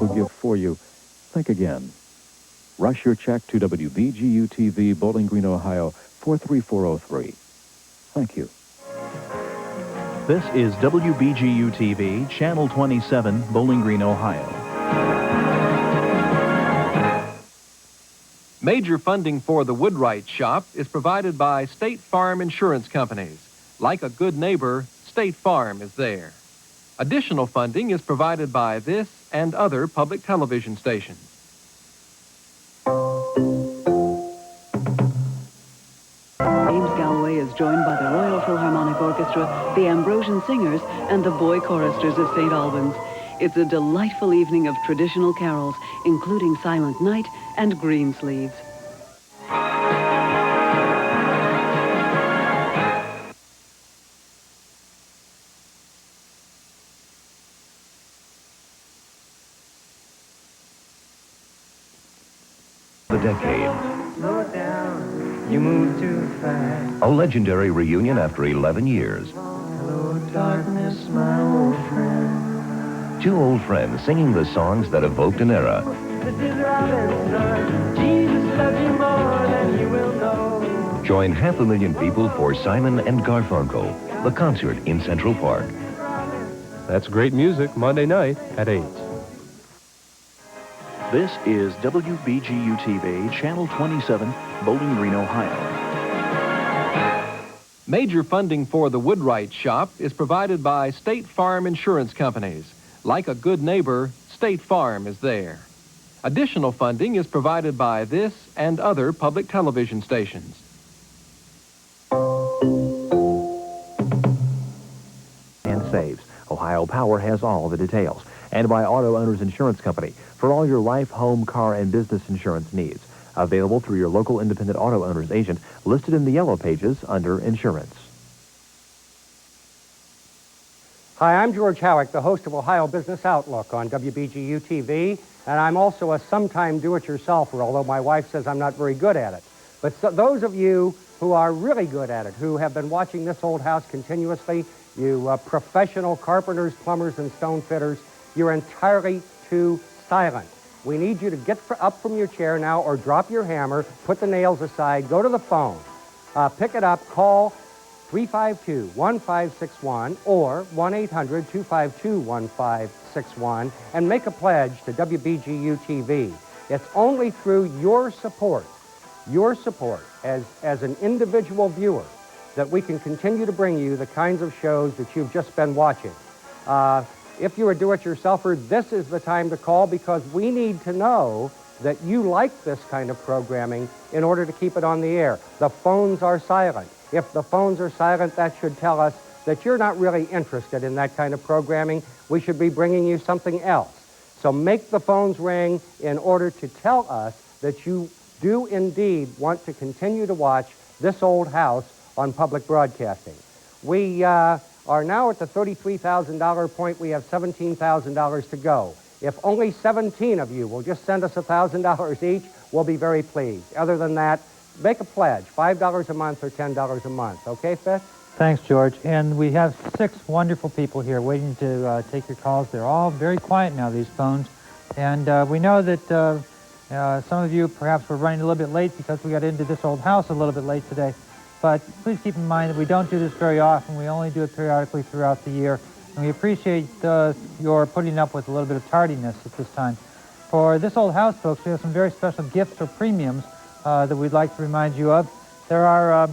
wonderful gift for you, think again. Rush your check to WBGU-TV, Bowling Green, Ohio, 43403. Thank you. This is WBGU-TV, Channel 27, Bowling Green, Ohio. Major funding for the Woodwright Shop is provided by State Farm Insurance Companies. Like a good neighbor, State Farm is there. Additional funding is provided by this and other public television stations. James Galloway is joined by the Royal Philharmonic Orchestra, the Ambrosian Singers, and the Boy Choristers of St. Albans. It's a delightful evening of traditional carols, including Silent Night and Greensleeves. The decade. Slow down, you move too fast. A legendary reunion after 11 years. Hello, darkness, my old friend. Two old friends singing the songs that evoked an era. This is Robinson. Jesus loves you more than you will know. Join 500,000 people for Simon and Garfunkel, the concert in Central Park. That's great music, Monday night at 8. This is WBGU-TV, Channel 27, Bowling Green, Ohio. Major funding for the Woodwright Shop is provided by State Farm Insurance Companies. Like a good neighbor, State Farm is there. Additional funding is provided by this and other public television stations. And saves. Ohio Power has all the details. And by Auto Owners Insurance Company for all your life, home, car, and business insurance needs. Available through your local independent auto owners agent listed in the yellow pages under Insurance. Hi, I'm George Howick, the host of Ohio Business Outlook on WBGU-TV, and I'm also a sometime do-it-yourselfer, although my wife says I'm not very good at it. But those of you who are really good at it, who have been watching This Old House continuously, you professional carpenters, plumbers, and stone fitters, you're entirely too silent. We need you to get up from your chair now or drop your hammer, put the nails aside, go to the phone, pick it up, call 352-1561 or 1-800-252-1561 and make a pledge to WBGU-TV. It's only through your support as an individual viewer that we can continue to bring you the kinds of shows that you've just been watching. If you're a do-it-yourselfer, this is the time to call because we need to know that you like this kind of programming in order to keep it on the air. The phones are silent. If the phones are silent, that should tell us that you're not really interested in that kind of programming. We should be bringing you something else. So make the phones ring in order to tell us that you do indeed want to continue to watch This Old House on public broadcasting. We are now at the $33,000 point. We have $17,000 to go. If only 17 of you will just send us $1,000 each, we'll be very pleased. Other than that, make a pledge, $5 a month or $10 a month. Okay, Fitz? Thanks, George. And we have 6 wonderful people here waiting to take your calls. They're all very quiet now, these phones. And we know that some of you perhaps were running a little bit late because we got into This Old House a little bit late today. But please keep in mind that we don't do this very often. We only do it periodically throughout the year. And we appreciate your putting up with a little bit of tardiness at this time. For This Old House, folks, we have some very special gifts or premiums that we'd like to remind you of. There are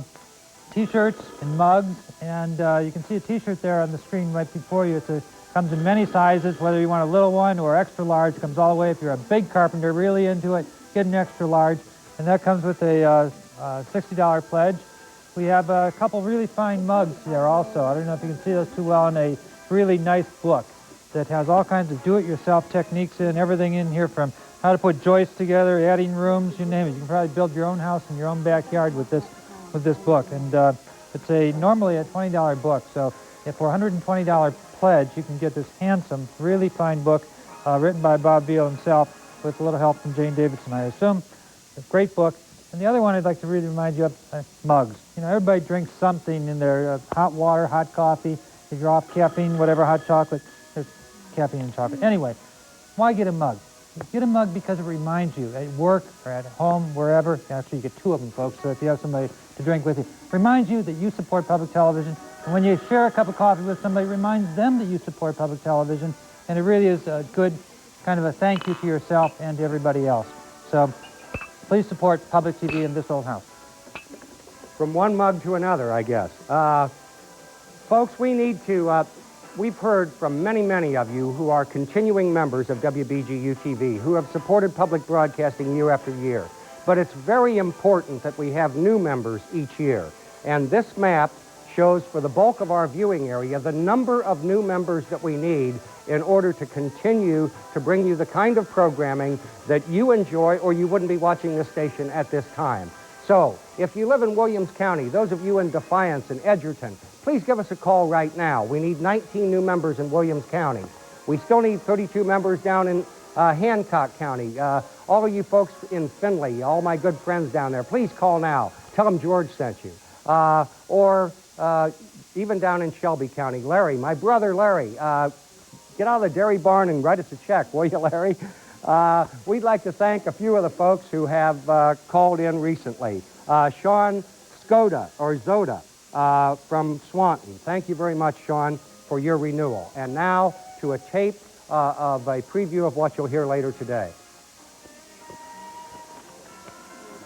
T-shirts and mugs, and you can see a T-shirt there on the screen right before you. It comes in many sizes, whether you want a little one or extra large. It comes all the way. If you're a big carpenter, really into it, get an extra large. And that comes with a $60 pledge. We have a couple really fine mugs there also. I don't know if you can see those too well, in a really nice book that has all kinds of do-it-yourself techniques in, everything in here from how to put joists together, adding rooms, you name it. You can probably build your own house in your own backyard with this book. And it's normally a $20 book. So for a $120 pledge, you can get this handsome, really fine book written by Bob Beal himself with a little help from Jane Davidson, I assume. It's a great book. And the other one I'd like to really remind you of, mugs. You know, everybody drinks something in their hot water, hot coffee. If you're off caffeine, whatever, hot chocolate, there's caffeine in chocolate. Anyway, Why get a mug? Get a mug because it reminds you at work or at home, wherever. Actually, you get 2 of them, folks, so if you have somebody to drink with you. Reminds you that you support public television. And when you share a cup of coffee with somebody, it reminds them that you support public television. And it really is a good kind of a thank you to yourself and to everybody else. So please support public TV in this old house. From one mug to another, I guess. Folks, we need to, we've heard from many, many of you who are continuing members of WBGU-TV, who have supported public broadcasting year after year. But it's very important that we have new members each year. And this map shows for the bulk of our viewing area the number of new members that we need in order to continue to bring you the kind of programming that you enjoy, or you wouldn't be watching this station at this time. So, if you live in Williams County, those of you in Defiance and Edgerton, please give us a call right now. We need 19 new members in Williams County. We still need 32 members down in Hancock County. All of you folks in Findlay, all my good friends down there, please call now. Tell them George sent you. Even down in Shelby County. Larry, my brother Larry, get out of the dairy barn and write us a check, will you, Larry? We'd like to thank a few of the folks who have called in recently. Sean Skoda, or Zoda, from Swanton. Thank you very much, Sean, for your renewal. And now to a tape of a preview of what you'll hear later today.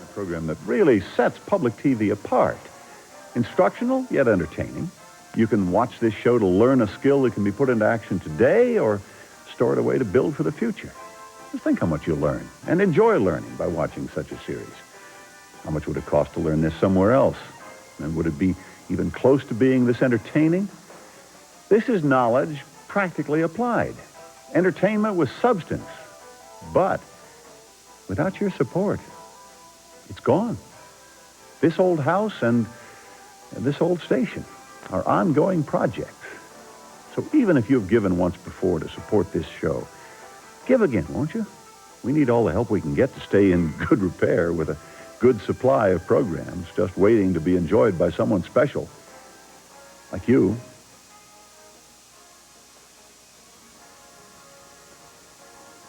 A program that really sets public TV apart. Instructional, yet entertaining. You can watch this show to learn a skill that can be put into action today or store it away to build for the future. Just think how much you'll learn and enjoy learning by watching such a series. How much would it cost to learn this somewhere else? And would it be even close to being this entertaining? This is knowledge practically applied. Entertainment with substance. But without your support, it's gone. This old house and this old station are ongoing projects. So even if you've given once before to support this show, give again, won't you? We need all the help we can get to stay in good repair with a good supply of programs just waiting to be enjoyed by someone special, like you.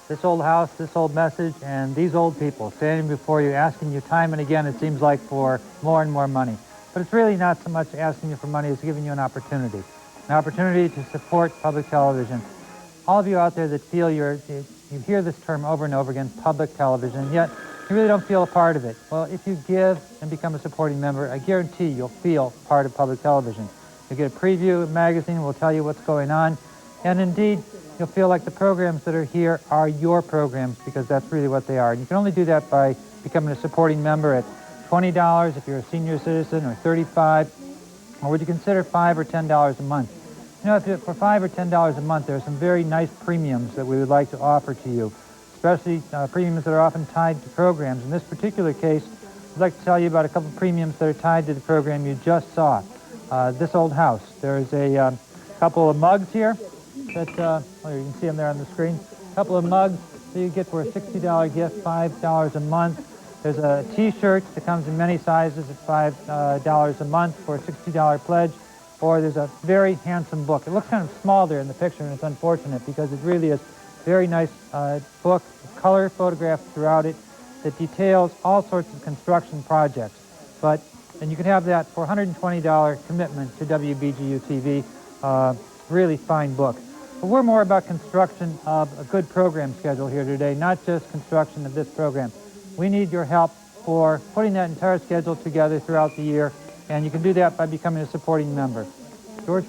This old house, this old message, and these old people standing before you asking you time and again, it seems like, for more and more money. But it's really not so much asking you for money, it's giving you an opportunity to support public television. All of you out there that feel you hear this term over and over again, public television, and yet you really don't feel a part of it. Well, if you give and become a supporting member, I guarantee you'll feel part of public television. You'll get a preview magazine, we'll tell you what's going on, and indeed, you'll feel like the programs that are here are your programs, because that's really what they are. And you can only do that by becoming a supporting member at $20 if you're a senior citizen, or $35, or would you consider $5 or $10 a month? You know, for $5 or $10 a month, there are some very nice premiums that we would like to offer to you, especially premiums that are often tied to programs. In this particular case, I'd like to tell you about a couple of premiums that are tied to the program you just saw, This Old House. There's a couple of mugs here that, you can see them there on the screen. A couple of mugs that you get for a $60 gift, $5 a month. There's a T-shirt that comes in many sizes at $5 a month for a $60 pledge. Or there's a very handsome book. It looks kind of small there in the picture, and it's unfortunate because it really is a very nice book, color photographed throughout it, that details all sorts of construction projects. And you can have that for a $120 commitment to WBGU-TV. Really fine book. But we're more about construction of a good program schedule here today, not just construction of this program. We need your help for putting that entire schedule together throughout the year, and you can do that by becoming a supporting member. George?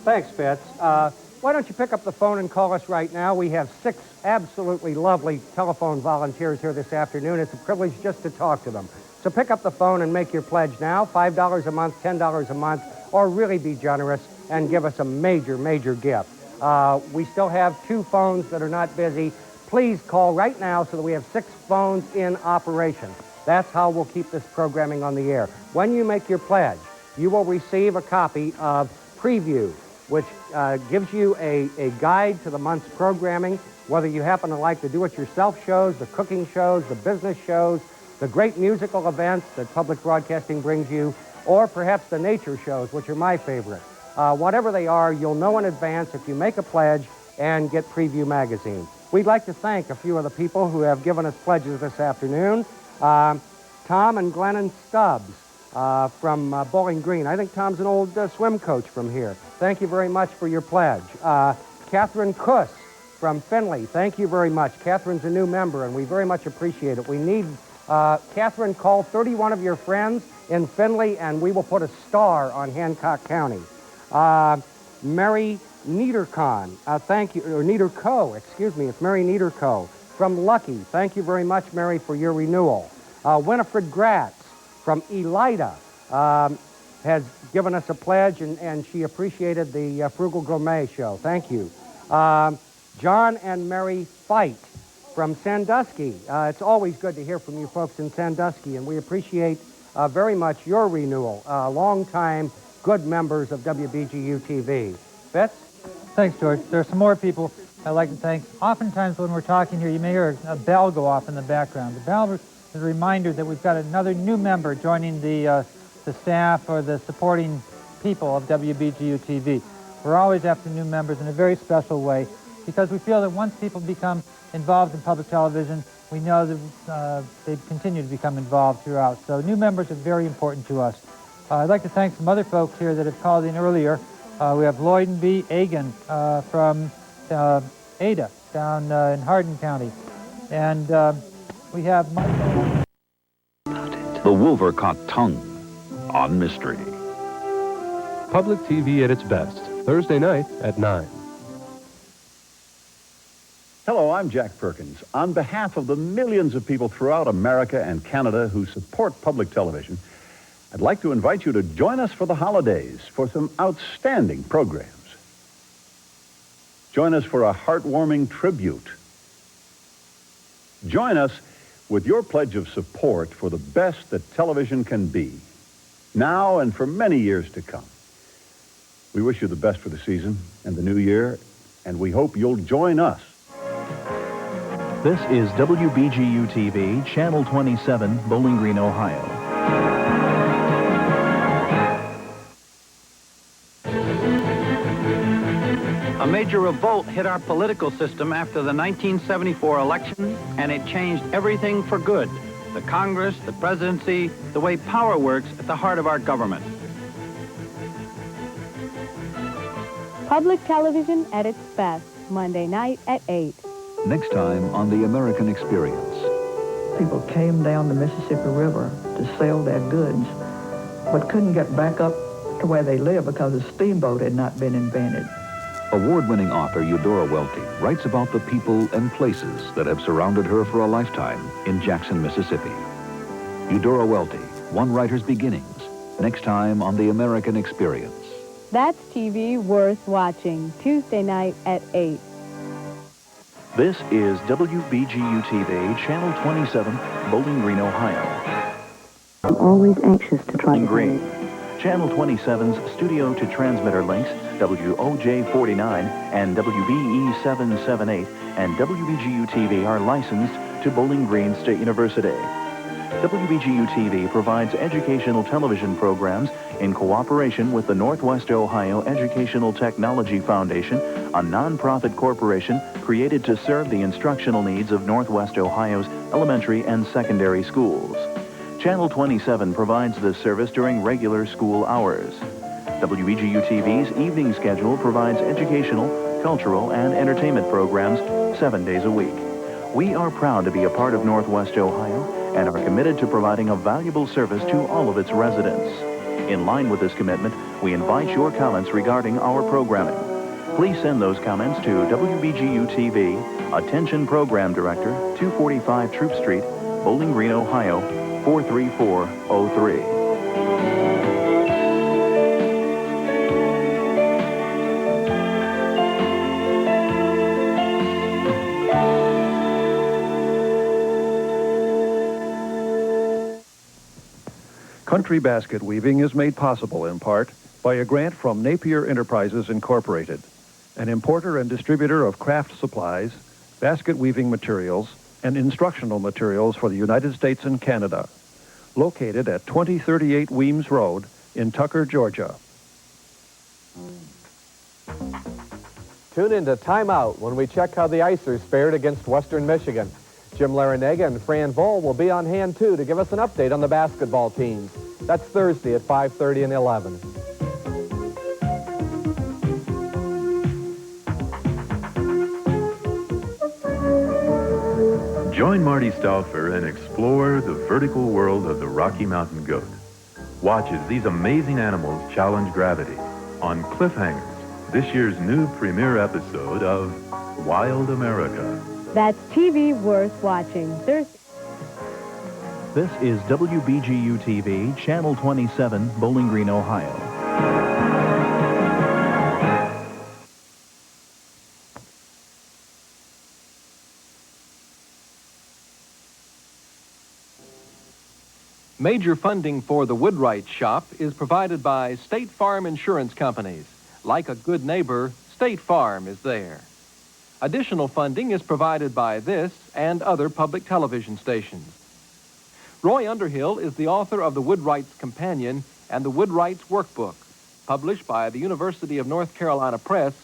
Thanks, Fitz. Why don't you pick up the phone and call us right now? We have 6 absolutely lovely telephone volunteers here this afternoon. It's a privilege just to talk to them. So pick up the phone and make your pledge now, $5 a month, $10 a month, or really be generous and give us a major, major gift. We still have 2 phones that are not busy. Please call right now so that we have 6 phones in operation. That's how we'll keep this programming on the air. When you make your pledge, you will receive a copy of Preview, which gives you a guide to the month's programming, whether you happen to like the do-it-yourself shows, the cooking shows, the business shows, the great musical events that public broadcasting brings you, or perhaps the nature shows, which are my favorite. Whatever they are, you'll know in advance if you make a pledge and get Preview magazine. We'd like to thank a few of the people who have given us pledges this afternoon. Tom and Glennon Stubbs from Bowling Green. I think Tom's an old swim coach from here. Thank you very much for your pledge. Catherine Kuss from Findlay. Thank you very much. Catherine's a new member, and we very much appreciate it. We need, Catherine, call 31 of your friends in Findlay, and we will put a star on Hancock County. Mary Niederkon, thank you, or Niederco, excuse me, it's Mary Niederco from Lucky. Thank you very much, Mary, for your renewal. Winifred Gratz from Elida has given us a pledge, and she appreciated the Frugal Gourmet show. Thank you. John and Mary Fight from Sandusky. It's always good to hear from you folks in Sandusky, and we appreciate very much your renewal. Long-time good members of WBGU-TV. Fitz? Thanks, George. There are some more people I'd like to thank. Oftentimes when we're talking here, you may hear a bell go off in the background. The bell is a reminder that we've got another new member joining the staff or the supporting people of WBGU-TV. We're always after new members in a very special way because we feel that once people become involved in public television, we know that they continue to become involved throughout. So new members are very important to us. I'd like to thank some other folks here that have called in earlier. We have Lloyd and B. Agan from Ada down in Hardin County. And we have Michael. The Wolvercott Tongue on Mystery. Public TV at its best, Thursday night at 9. Hello, I'm Jack Perkins. On behalf of the millions of people throughout America and Canada who support public television, I'd like to invite you to join us for the holidays for some outstanding programs. Join us for a heartwarming tribute. Join us with your pledge of support for the best that television can be, now and for many years to come. We wish you the best for the season and the new year, and we hope you'll join us. This is WBGU-TV, Channel 27, Bowling Green, Ohio. A major revolt hit our political system after the 1974 election, and it changed everything for good. The Congress, the presidency, the way power works at the heart of our government. Public television at its best, Monday night at 8. Next time on The American Experience. People came down the Mississippi River to sell their goods, but couldn't get back up to where they lived because the steamboat had not been invented. Award-winning author Eudora Welty writes about the people and places that have surrounded her for a lifetime in Jackson, Mississippi. Eudora Welty, One Writer's Beginnings, next time on The American Experience. That's TV worth watching, Tuesday night at 8. This is WBGU-TV, Channel 27, Bowling Green, Ohio. I'm always anxious to try Bowling Green. Channel 27's studio to transmitter links, WOJ49 and WBE778 and WBGU-TV are licensed to Bowling Green State University. WBGU-TV provides educational television programs in cooperation with the Northwest Ohio Educational Technology Foundation, a nonprofit corporation created to serve the instructional needs of Northwest Ohio's elementary and secondary schools. Channel 27 provides this service during regular school hours. WBGU-TV's evening schedule provides educational, cultural, and entertainment programs 7 days a week. We are proud to be a part of Northwest Ohio and are committed to providing a valuable service to all of its residents. In line with this commitment, we invite your comments regarding our programming. Please send those comments to WBGU-TV, Attention Program Director, 245 Troop Street, Bowling Green, Ohio, 43403. Country basket weaving is made possible in part by a grant from Napier Enterprises Incorporated, an importer and distributor of craft supplies, basket weaving materials, and instructional materials for the United States and Canada, located at 2038 Weems Road in Tucker, Georgia. Tune in to Time Out when we check how the Icers fared against Western Michigan. Jim Larinaga and Fran Voll will be on hand, too, to give us an update on the basketball teams. That's Thursday at 5:30 and 11. Join Marty Stauffer and explore the vertical world of the Rocky Mountain goat. Watch as these amazing animals challenge gravity on Cliffhangers, this year's new premiere episode of Wild America. That's TV worth watching. Thursday. This is WBGU-TV, Channel 27, Bowling Green, Ohio. Major funding for the Woodwright Shop is provided by State Farm Insurance Companies. Like a good neighbor, State Farm is there. Additional funding is provided by this and other public television stations. Roy Underhill is the author of the Woodwright's Companion and the Woodwright's Workbook, published by the University of North Carolina Press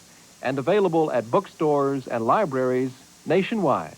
and available at bookstores and libraries nationwide.